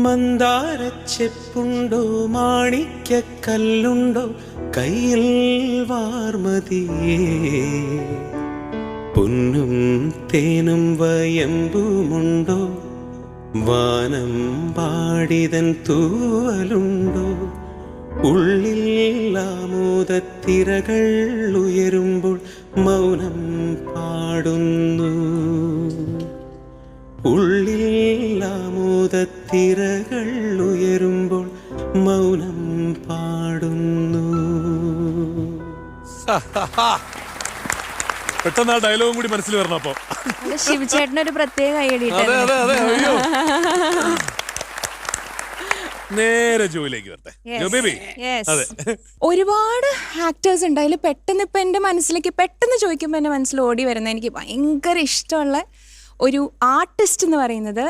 മന്ദാരച്ചെപ്പുണ്ടോ മാണിക്യക്കല്ലുണ്ടോ കയ്യിൽ വാർമതിയേ പൊന്നും തേനും വയമ്പുമുണ്ടോ വാനം പാടിതൻ തൂവലുണ്ടോ ഉള്ളിൽ ആമോദത്തിരകൾ ഉയരുമ്പോൾ മൗനം പാടുന്നു ഉള്ളിൽ ആമോദത്തിരകൾ ഉയരുമ്പോൾ മൗനം പാടുന്നു. പെട്ടെന്ന് ആ ഡയലോഗും കൂടി മനസ്സിൽ വരണം. അപ്പൊ ശിവചേട്ടനൊരു പ്രത്യേക ഐഡിയ. നേരെ ജോയിലേക്ക് വരട്ടെ. ഒരുപാട് ആക്ടേഴ്സ് ഉണ്ട്. അതിൽ പെട്ടെന്ന് ഇപ്പൊ എന്റെ മനസ്സിലേക്ക് പെട്ടെന്ന് ചോദിക്കുമ്പോൾ എന്റെ മനസ്സിൽ ഓടി വരുന്ന എനിക്ക് ഭയങ്കര ഇഷ്ടമുള്ള ഒരു ആർട്ടിസ്റ്റ് എന്ന് പറയുന്നത്